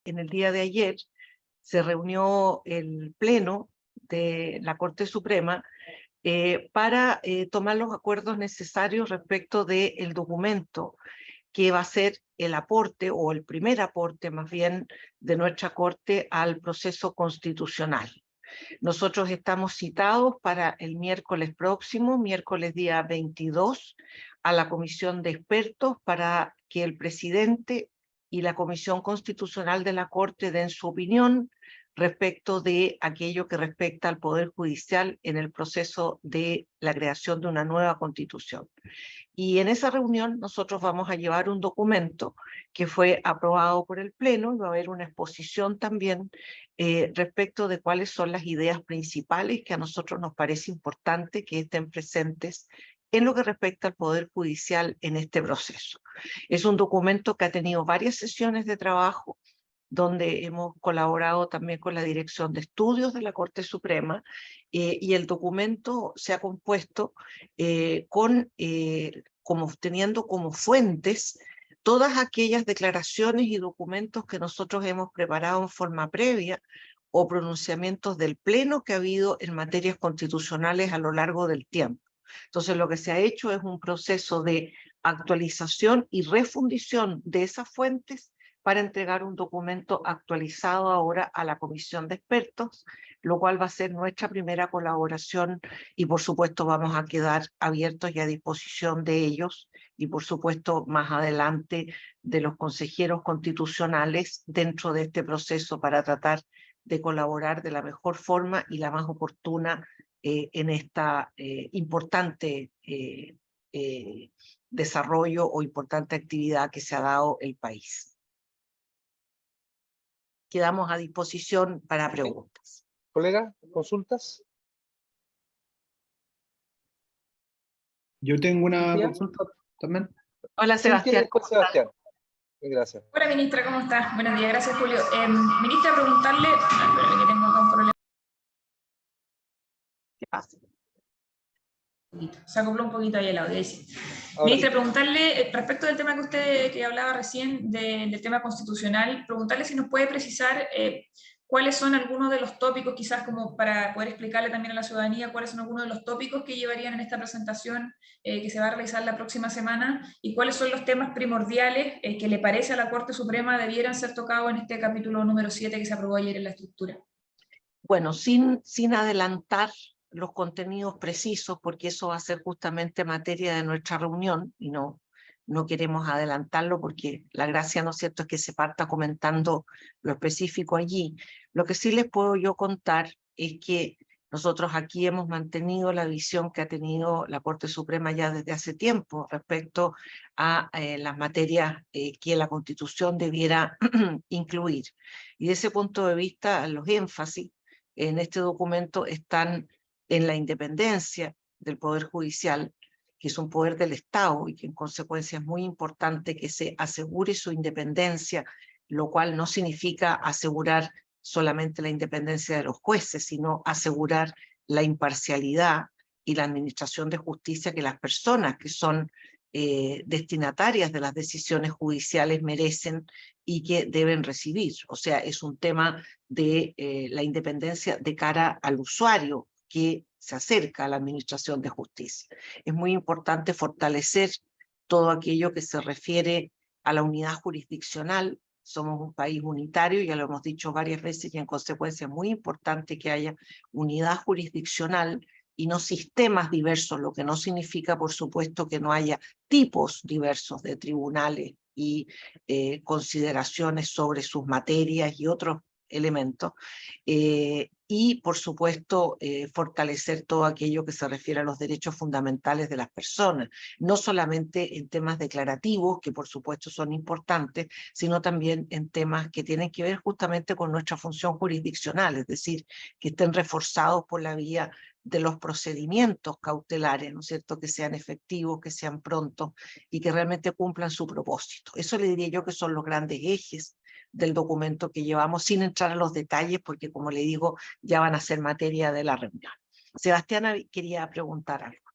En el día de ayer se reunió el Pleno de la Corte Suprema para tomar los acuerdos necesarios respecto del documento que va a ser el aporte, o el primer aporte más bien, de nuestra Corte al proceso constitucional. Nosotros estamos citados para el miércoles próximo, miércoles día 22, a la Comisión de Expertos para que el presidente y la Comisión Constitucional de la Corte den su opinión respecto de aquello que respecta al Poder Judicial en el proceso de la creación de una nueva Constitución. Y en esa reunión nosotros vamos a llevar un documento que fue aprobado por el Pleno, y va a haber una exposición también respecto de cuáles son las ideas principales que a nosotros nos parece importante que estén presentes en lo que respecta al Poder Judicial en este proceso. Es un documento que ha tenido varias sesiones de trabajo, donde hemos colaborado también con la Dirección de Estudios de la Corte Suprema, y el documento se ha compuesto teniendo como fuentes todas aquellas declaraciones y documentos que nosotros hemos preparado en forma previa, o pronunciamientos del Pleno que ha habido en materias constitucionales a lo largo del tiempo. Entonces, lo que se ha hecho es un proceso de actualización y refundición de esas fuentes para entregar un documento actualizado ahora a la Comisión de Expertos, lo cual va a ser nuestra primera colaboración, y por supuesto vamos a quedar abiertos y a disposición de ellos, y por supuesto más adelante de los consejeros constitucionales dentro de este proceso, para tratar de colaborar de la mejor forma y la más oportuna en esta importante desarrollo o importante actividad que se ha dado el país. Quedamos a disposición para preguntas. Colega, ¿consultas? Yo tengo una consulta también. Hola, Sebastián. Después Sebastián. Gracias. Hola, ministra, ¿cómo estás? Buenos días, gracias, Julio. Ministra, preguntarle... Espera, que tengo acá un problema. ¿Qué pasa? Se acopló un poquito ahí el audio. Ahora Ministra, sí. preguntarle, respecto del tema que usted que hablaba recién, del tema constitucional, preguntarle si nos puede precisar cuáles son algunos de los tópicos, quizás como para poder explicarle también a la ciudadanía, cuáles son algunos de los tópicos que llevarían en esta presentación que se va a realizar la próxima semana, y cuáles son los temas primordiales que le parece a la Corte Suprema debieran ser tocados en este capítulo número 7 que se aprobó ayer en la estructura. Bueno, sin adelantar los contenidos precisos, porque eso va a ser justamente materia de nuestra reunión, y no queremos adelantarlo porque la gracia, ¿no es cierto?, es que se parta comentando lo específico allí. Lo que sí les puedo yo contar es que nosotros aquí hemos mantenido la visión que ha tenido la Corte Suprema ya desde hace tiempo respecto a las materias que la Constitución debiera incluir. Y de ese punto de vista, los énfasis en este documento están en la independencia del Poder Judicial, que es un poder del Estado y que en consecuencia es muy importante que se asegure su independencia, lo cual no significa asegurar solamente la independencia de los jueces, sino asegurar la imparcialidad y la administración de justicia que las personas que son destinatarias de las decisiones judiciales merecen y que deben recibir. O sea, es un tema de la independencia de cara al usuario que se acerca a la administración de justicia. Es muy importante fortalecer todo aquello que se refiere a la unidad jurisdiccional. Somos un país unitario, ya lo hemos dicho varias veces, y en consecuencia es muy importante que haya unidad jurisdiccional y no sistemas diversos, lo que no significa, por supuesto, que no haya tipos diversos de tribunales y consideraciones sobre sus materias y otros elementos, y por supuesto fortalecer todo aquello que se refiere a los derechos fundamentales de las personas, no solamente en temas declarativos, que por supuesto son importantes, sino también en temas que tienen que ver justamente con nuestra función jurisdiccional, es decir, que estén reforzados por la vía de los procedimientos cautelares, ¿no es cierto?, que sean efectivos, que sean prontos y que realmente cumplan su propósito. Eso le diría yo que son los grandes ejes del documento que llevamos, sin entrar a los detalles, porque como le digo, ya van a ser materia de la reunión. Sebastián quería preguntar algo.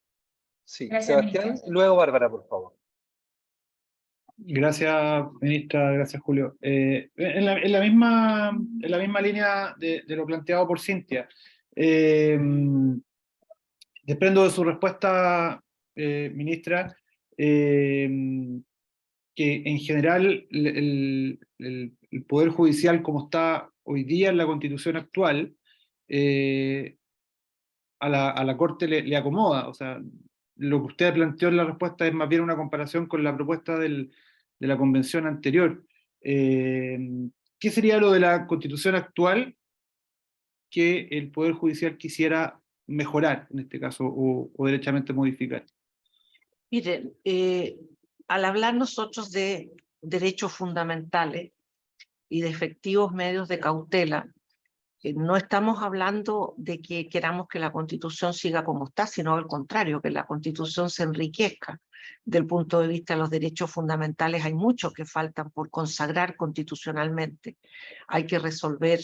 Sí, Gracias, Sebastián, ministra. luego Bárbara, por favor. Gracias, ministra, gracias, Julio. En la misma línea de lo planteado por Cintia, desprendo de su respuesta, ministra, que en general el Poder Judicial, como está hoy día en la Constitución actual, a la Corte le acomoda. O sea, lo que usted planteó en la respuesta es más bien una comparación con la propuesta de la convención anterior. ¿Qué sería lo de la Constitución actual que el Poder Judicial quisiera mejorar, en este caso, o derechamente modificar? Miren, al hablar nosotros de derechos fundamentales y de efectivos medios de cautela, no estamos hablando de que queramos que la Constitución siga como está, sino al contrario, que la Constitución se enriquezca. Del punto de vista de los derechos fundamentales hay muchos que faltan por consagrar constitucionalmente. Hay que resolver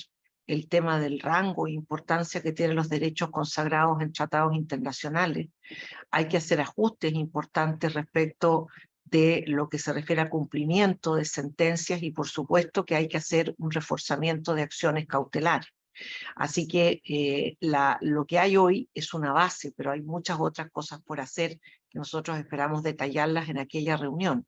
el tema del rango e importancia que tienen los derechos consagrados en tratados internacionales. Hay que hacer ajustes importantes respecto de lo que se refiere a cumplimiento de sentencias y por supuesto que hay que hacer un reforzamiento de acciones cautelares. Así que lo que hay hoy es una base, pero hay muchas otras cosas por hacer que nosotros esperamos detallarlas en aquella reunión.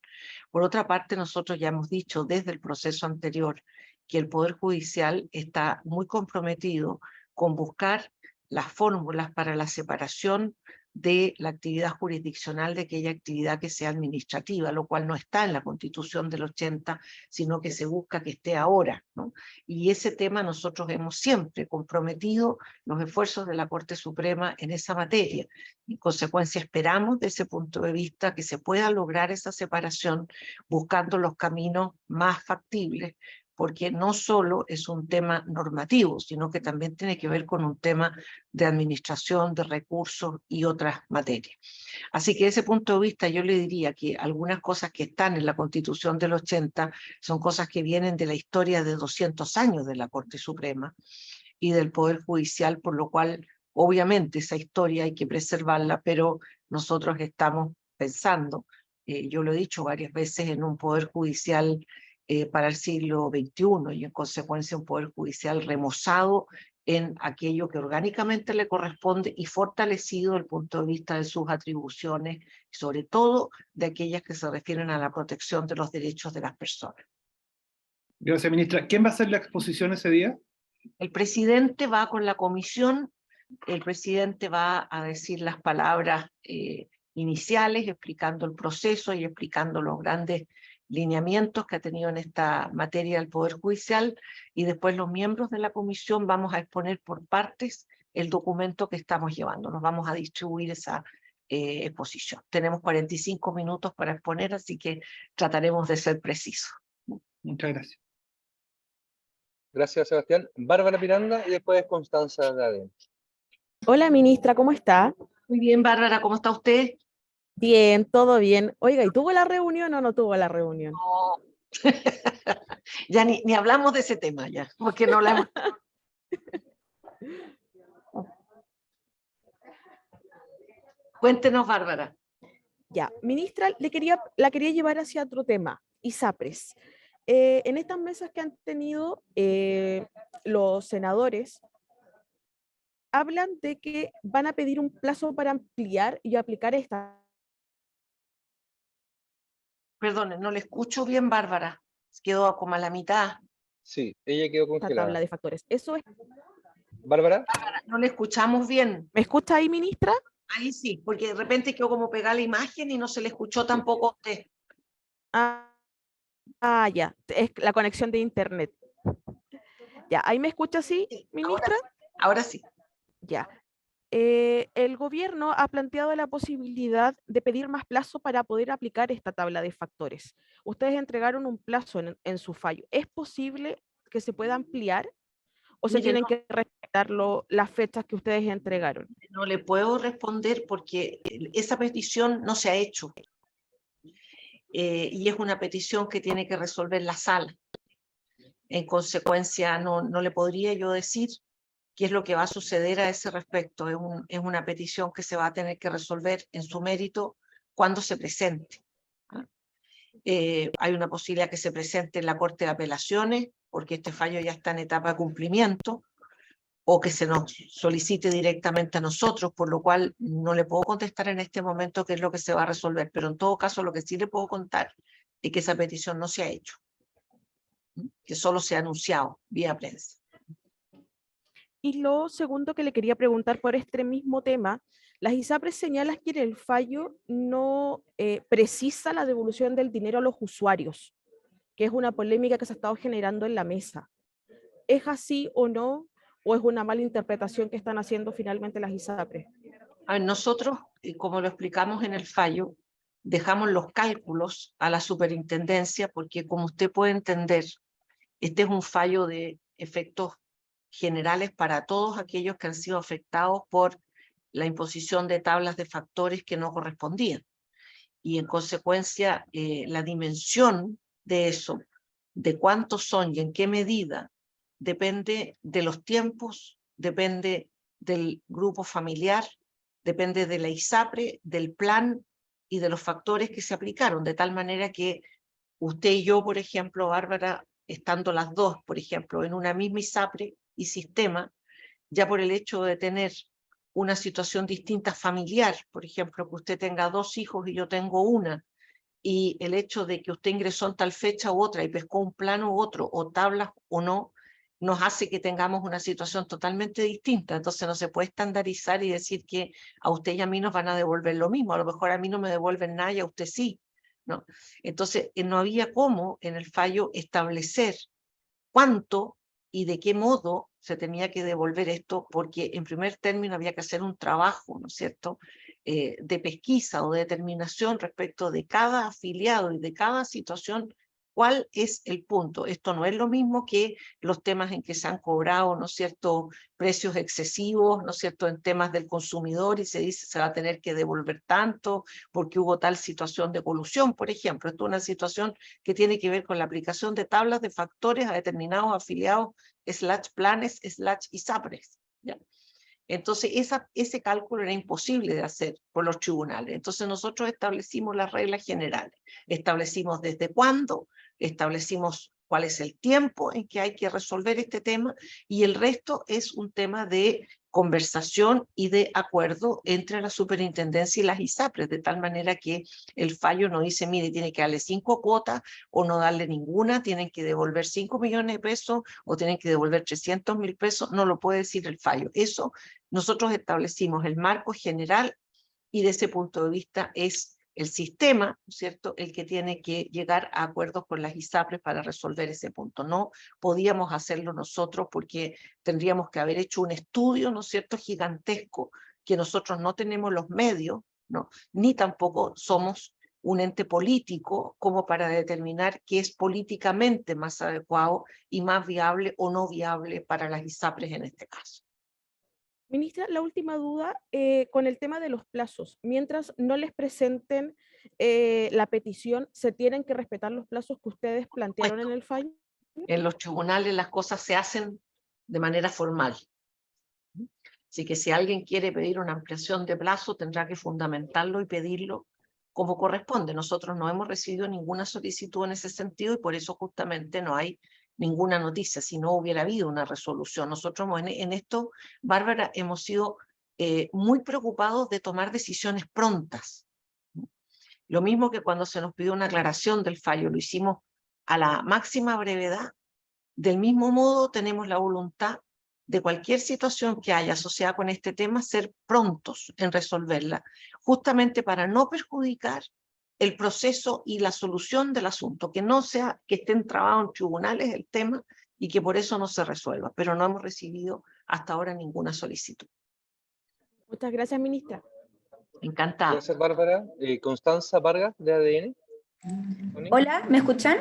Por otra parte, nosotros ya hemos dicho desde el proceso anterior que el Poder Judicial está muy comprometido con buscar las fórmulas para la separación de la actividad jurisdiccional de aquella actividad que sea administrativa, lo cual no está en la Constitución del 80, sino que se busca que esté ahora, ¿no? Y ese tema nosotros hemos siempre comprometido los esfuerzos de la Corte Suprema en esa materia. En consecuencia, esperamos desde ese punto de vista que se pueda lograr esa separación buscando los caminos más factibles, porque no solo es un tema normativo, sino que también tiene que ver con un tema de administración, de recursos y otras materias. Así que desde ese punto de vista yo le diría que algunas cosas que están en la Constitución del 80 son cosas que vienen de la historia de 200 años de la Corte Suprema y del Poder Judicial, por lo cual obviamente esa historia hay que preservarla, pero nosotros estamos pensando, yo lo he dicho varias veces, en un Poder Judicial para el siglo XXI y en consecuencia un Poder Judicial remozado en aquello que orgánicamente le corresponde y fortalecido desde el punto de vista de sus atribuciones, sobre todo de aquellas que se refieren a la protección de los derechos de las personas. Gracias, ministra. ¿Quién va a hacer la exposición ese día? El presidente va con la comisión, el presidente va a decir las palabras iniciales, explicando el proceso y explicando los grandes lineamientos que ha tenido en esta materia el Poder Judicial, y después los miembros de la comisión vamos a exponer por partes el documento que estamos llevando. Nos vamos a distribuir esa exposición. Tenemos 45 minutos para exponer, así que trataremos de ser precisos. Muchas gracias. Gracias, Sebastián. Bárbara Miranda y después Constanza Gaden. Hola, ministra, ¿cómo está? Muy bien, Bárbara, ¿cómo está usted? Bien, todo bien. Oiga, ¿y tuvo la reunión o no tuvo la reunión? No. Ya ni hablamos de ese tema ya, porque no la hemos... Cuéntenos, Bárbara. Ya, ministra, la quería llevar hacia otro tema, ISAPRES. En estas mesas que han tenido los senadores, hablan de que van a pedir un plazo para ampliar y aplicar esta Perdone, no le escucho bien, Bárbara. Quedó como a la mitad. Sí, ella quedó tabla congelada. de factores. Eso es. ¿Bárbara? No le escuchamos bien. ¿Me escucha ahí, ministra? Ahí sí, porque de repente quedó como pegada la imagen y no se le escuchó tampoco a usted. Ya, es la conexión de internet. Ya, ¿ahí me escucha así, Sí, ministra? Ahora sí. Ya. El gobierno ha planteado la posibilidad de pedir más plazo para poder aplicar esta tabla de factores. Ustedes entregaron un plazo en su fallo. ¿Es posible que se pueda ampliar o se Mire, tienen no, que respetar las fechas que ustedes entregaron? no le puedo responder porque esa petición no se ha hecho. Y es una petición que tiene que resolver la sala. En consecuencia, no le podría yo decir qué es lo que va a suceder a ese respecto. Es una petición que se va a tener que resolver en su mérito cuando se presente. Hay una posibilidad que se presente en la Corte de Apelaciones, porque este fallo ya está en etapa de cumplimiento, o que se nos solicite directamente a nosotros, por lo cual no le puedo contestar en este momento qué es lo que se va a resolver, pero en todo caso lo que sí le puedo contar es que esa petición no se ha hecho, que solo se ha anunciado vía prensa. Y lo segundo que le quería preguntar por este mismo tema, las ISAPRES señalan que en el fallo no precisa la devolución del dinero a los usuarios, que es una polémica que se ha estado generando en la mesa. ¿Es así o no? ¿O es una mala interpretación que están haciendo finalmente las ISAPRES? A ver, nosotros, como lo explicamos en el fallo, dejamos los cálculos a la superintendencia, porque como usted puede entender, este es un fallo de efectos generales para todos aquellos que han sido afectados por la imposición de tablas de factores que no correspondían. Y en consecuencia, la dimensión de eso, de cuántos son y en qué medida, depende de los tiempos, depende del grupo familiar, depende de la ISAPRE, del plan y de los factores que se aplicaron, de tal manera que usted y yo, por ejemplo, Bárbara, estando las dos, por ejemplo, en una misma ISAPRE y sistema, ya por el hecho de tener una situación distinta familiar, por ejemplo, que usted tenga 2 hijos y yo tengo una, y el hecho de que usted ingresó en tal fecha u otra y pescó un plano u otro, o tablas o no, nos hace que tengamos una situación totalmente distinta. Entonces no se puede estandarizar y decir que a usted y a mí nos van a devolver lo mismo. A lo mejor a mí no me devuelven nada y a usted sí, ¿no? Entonces no había cómo en el fallo establecer cuánto y de qué modo se tenía que devolver esto, porque en primer término había que hacer un trabajo, ¿no es cierto?, de pesquisa o de determinación respecto de cada afiliado y de cada situación, cuál es el punto. Esto no es lo mismo que los temas en que se han cobrado, ¿no es cierto?, precios excesivos, ¿no es cierto?, en temas del consumidor y se dice se va a tener que devolver tanto porque hubo tal situación de colusión, por ejemplo. Esto es una situación que tiene que ver con la aplicación de tablas de factores a determinados afiliados / planes / ISAPRES, ¿ya? Entonces, ese cálculo era imposible de hacer por los tribunales. Entonces, nosotros establecimos las reglas generales. Establecimos desde cuándo, establecimos cuál es el tiempo en que hay que resolver este tema, y el resto es un tema de conversación y de acuerdo entre la superintendencia y las ISAPRES, de tal manera que el fallo no dice, mire, tiene que darle 5 cuotas o no darle ninguna, tienen que devolver 5 millones de pesos o tienen que devolver 300.000 pesos, no lo puede decir el fallo. Eso nosotros establecimos el marco general y de ese punto de vista es el sistema, ¿no es cierto?, el que tiene que llegar a acuerdos con las ISAPRES para resolver ese punto. No podíamos hacerlo nosotros porque tendríamos que haber hecho un estudio, ¿no es cierto?, gigantesco, que nosotros no tenemos los medios, ¿no?, ni tampoco somos un ente político como para determinar qué es políticamente más adecuado y más viable o no viable para las ISAPRES en este caso. Ministra, la última duda con el tema de los plazos. Mientras no les presenten la petición, ¿se tienen que respetar los plazos que ustedes plantearon en el fallo? En los tribunales las cosas se hacen de manera formal. Así que si alguien quiere pedir una ampliación de plazo, tendrá que fundamentarlo y pedirlo como corresponde. Nosotros no hemos recibido ninguna solicitud en ese sentido y por eso justamente no hay ninguna noticia, si no hubiera habido una resolución. Nosotros en esto, Bárbara, hemos sido muy preocupados de tomar decisiones prontas. Lo mismo que cuando se nos pidió una aclaración del fallo, lo hicimos a la máxima brevedad. Del mismo modo, tenemos la voluntad de cualquier situación que haya asociada con este tema, ser prontos en resolverla, justamente para no perjudicar el proceso y la solución del asunto, que no sea que esté entrabado en tribunales el tema y que por eso no se resuelva, pero no hemos recibido hasta ahora ninguna solicitud. Muchas gracias, ministra. Encantada. Gracias, Bárbara. Constanza Vargas, de ADN. Hola, ¿me escuchan?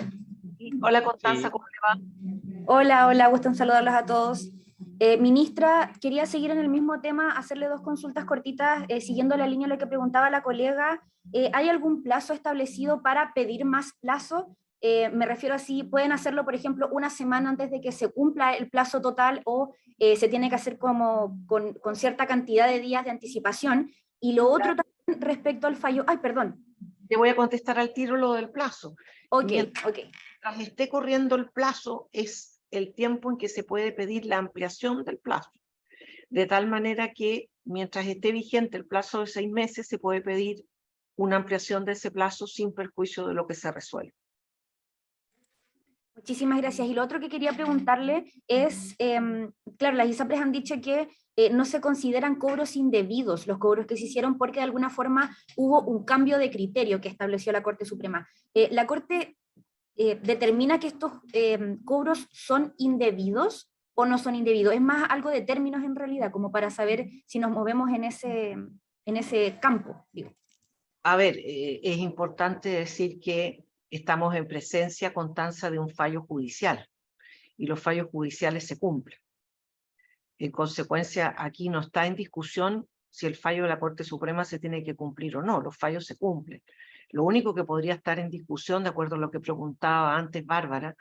Hola, Constanza, Sí. ¿cómo le va? Hola, hola, gusto en saludarlos a todos. Ministra, quería seguir en el mismo tema, hacerle 2 consultas cortitas, siguiendo la línea de lo que preguntaba la colega. ¿Hay algún plazo establecido para pedir más plazo? Me refiero a si pueden hacerlo, por ejemplo, una semana antes de que se cumpla el plazo total o se tiene que hacer como con cierta cantidad de días de anticipación. Y lo otro también respecto al fallo, ay, perdón. Te voy a contestar al tiro lo del plazo. Ok, Mientras ok. esté corriendo el plazo, es el tiempo en que se puede pedir la ampliación del plazo. De tal manera que mientras esté vigente el plazo de 6 meses, se puede pedir una ampliación de ese plazo sin perjuicio de lo que se resuelve. Muchísimas gracias. Y lo otro que quería preguntarle es, claro, las ISAPRES han dicho que no se consideran cobros indebidos los cobros que se hicieron porque de alguna forma hubo un cambio de criterio que estableció la Corte Suprema. ¿La Corte determina que estos cobros son indebidos o no son indebidos? Es más algo de términos en realidad, como para saber si nos movemos en ese campo, digo. A ver, es importante decir que estamos en presencia constante de un fallo judicial y los fallos judiciales se cumplen. En consecuencia, aquí no está en discusión si el fallo de la Corte Suprema se tiene que cumplir o no, los fallos se cumplen. Lo único que podría estar en discusión, de acuerdo a lo que preguntaba antes Bárbara,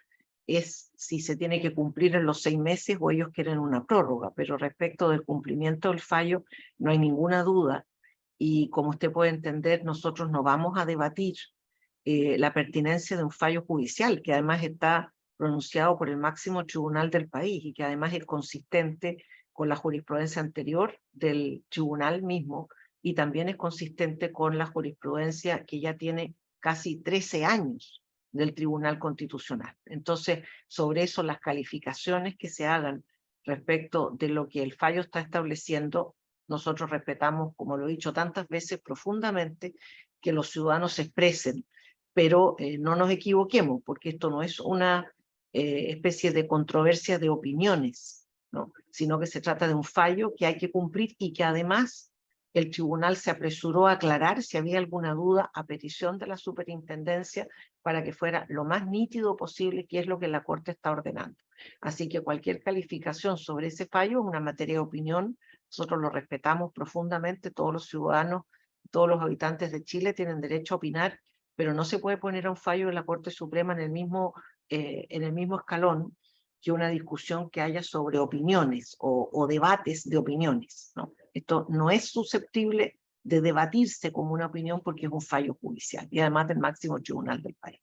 es si se tiene que cumplir en los 6 meses o ellos quieren una prórroga, pero respecto del cumplimiento del fallo no hay ninguna duda. Y como usted puede entender, nosotros no vamos a debatir la pertinencia de un fallo judicial, que además está pronunciado por el máximo tribunal del país y que además es consistente con la jurisprudencia anterior del tribunal mismo y también es consistente con la jurisprudencia que ya tiene casi 13 años del Tribunal Constitucional. Entonces, sobre eso las calificaciones que se hagan respecto de lo que el fallo está estableciendo, nosotros respetamos, como lo he dicho tantas veces, profundamente que los ciudadanos se expresen, pero no nos equivoquemos, porque esto no es una especie de controversia de opiniones, ¿no? Sino que se trata de un fallo que hay que cumplir y que además el tribunal se apresuró a aclarar si había alguna duda a petición de la superintendencia para que fuera lo más nítido posible qué es lo que la Corte está ordenando. Así que cualquier calificación sobre ese fallo es una materia de opinión. Nosotros lo respetamos profundamente, todos los ciudadanos, todos los habitantes de Chile tienen derecho a opinar, pero no se puede poner a un fallo de la Corte Suprema en el mismo escalón que una discusión que haya sobre opiniones o debates de opiniones, ¿no? Esto no es susceptible de debatirse como una opinión porque es un fallo judicial y además del máximo tribunal del país.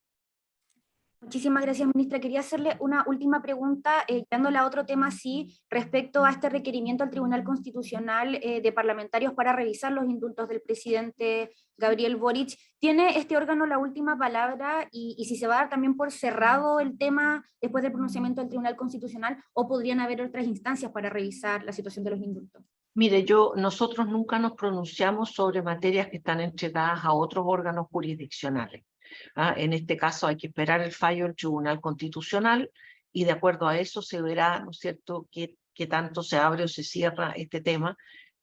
Muchísimas gracias, ministra. Quería hacerle una última pregunta, dándole a otro tema, sí, respecto a este requerimiento al Tribunal Constitucional de parlamentarios para revisar los indultos del presidente Gabriel Boric. ¿Tiene este órgano la última palabra y si se va a dar también por cerrado el tema después del pronunciamiento del Tribunal Constitucional o podrían haber otras instancias para revisar la situación de los indultos? Mire, nosotros nunca nos pronunciamos sobre materias que están entregadas a otros órganos jurisdiccionales. En este caso hay que esperar el fallo del Tribunal Constitucional y de acuerdo a eso se verá, ¿no es cierto?, qué tanto se abre o se cierra este tema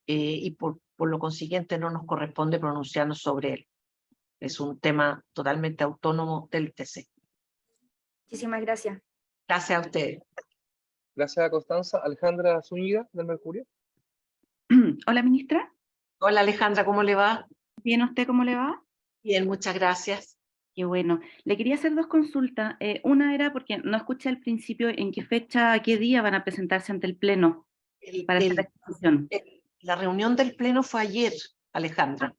y por lo consiguiente no nos corresponde pronunciarnos sobre él. Es un tema totalmente autónomo del TC. Muchísimas gracias. Gracias a ustedes. Gracias a Constanza. Alejandra Zúñiga, del Mercurio. Hola, ministra. Hola Alejandra, ¿cómo le va? ¿Bien usted cómo le va? Bien, muchas gracias. Qué bueno. Le quería hacer 2 consultas. Una era porque no escuché al principio en qué fecha, qué día van a presentarse ante el Pleno para hacer la exposición. La reunión del Pleno fue ayer, Alejandra.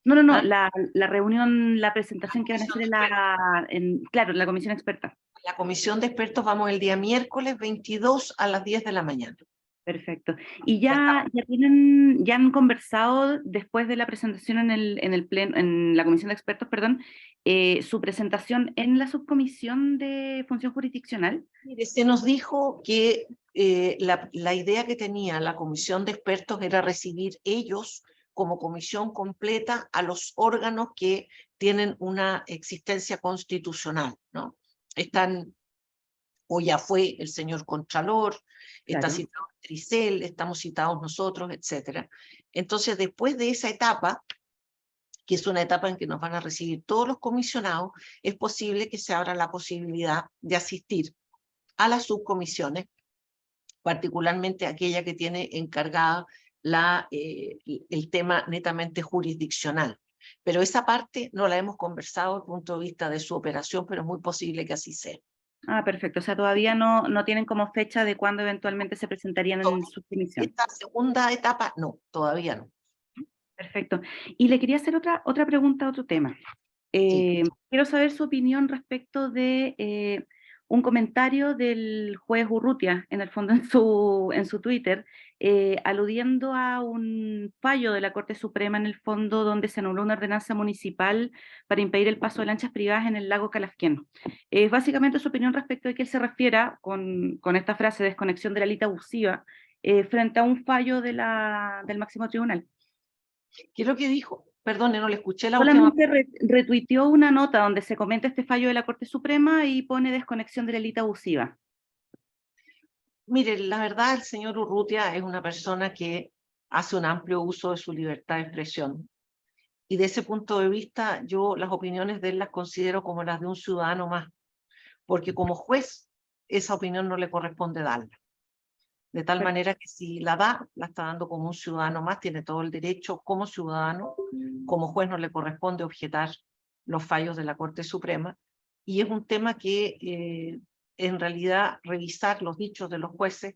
No, la reunión, la presentación que van a hacer claro, la comisión experta. La comisión de expertos vamos el día miércoles 22 a las 10 de la mañana. Perfecto. ¿Y ya han conversado después de la presentación en el Pleno, en la comisión de expertos, perdón, su presentación en la subcomisión de función jurisdiccional? Mire, se nos dijo que la idea que tenía la comisión de expertos era recibir ellos como comisión completa a los órganos que tienen una existencia constitucional, ¿no? O ya fue el señor Contralor, está Claro. citado Tricel, estamos citados nosotros, etc. Entonces, después de esa etapa, que es una etapa en que nos van a recibir todos los comisionados, es posible que se abra la posibilidad de asistir a las subcomisiones, particularmente aquella que tiene encargada el tema netamente jurisdiccional. Pero esa parte no la hemos conversado desde el punto de vista de su operación, pero es muy posible que así sea. Ah, perfecto. O sea, todavía no tienen como fecha de cuándo eventualmente se presentarían en su comisión. Esta segunda etapa, no, todavía no. Perfecto. Y le quería hacer otra pregunta, otro tema. Quiero saber su opinión respecto de un comentario del juez Urrutia, en el fondo en su Twitter, aludiendo a un fallo de la Corte Suprema, en el fondo, donde se anuló una ordenanza municipal para impedir el paso de lanchas privadas en el lago Calafquén. Básicamente su opinión respecto de que él se refiera con esta frase, desconexión de la alita abusiva, frente a un fallo del máximo tribunal. ¿Qué es lo que dijo? Perdone, no le escuché la última. Solamente retuiteó una nota donde se comenta este fallo de la Corte Suprema y pone desconexión de la alita abusiva. Mire, la verdad, el señor Urrutia es una persona que hace un amplio uso de su libertad de expresión. Y de ese punto de vista, yo las opiniones de él las considero como las de un ciudadano más, porque como juez, esa opinión no le corresponde darla. De tal manera que si la da, la está dando como un ciudadano más, tiene todo el derecho como ciudadano, como juez no le corresponde objetar los fallos de la Corte Suprema, y es un tema que en realidad revisar los dichos de los jueces,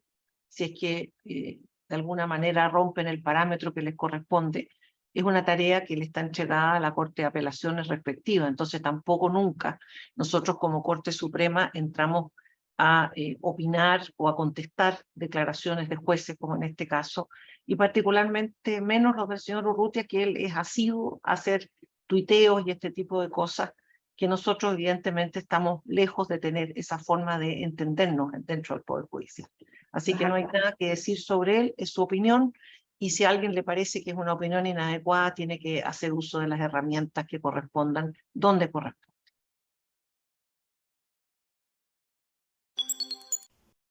si es que de alguna manera rompen el parámetro que les corresponde, es una tarea que le está entregada a la Corte de Apelaciones respectiva. Entonces tampoco nunca nosotros como Corte Suprema entramos a opinar o a contestar declaraciones de jueces, como en este caso, y particularmente menos los del señor Urrutia, que él es asiduo a hacer tuiteos y este tipo de cosas, que nosotros evidentemente estamos lejos de tener esa forma de entendernos dentro del Poder Judicial. Así que no hay nada que decir sobre él, es su opinión, y si a alguien le parece que es una opinión inadecuada, tiene que hacer uso de las herramientas que correspondan, donde correspondan.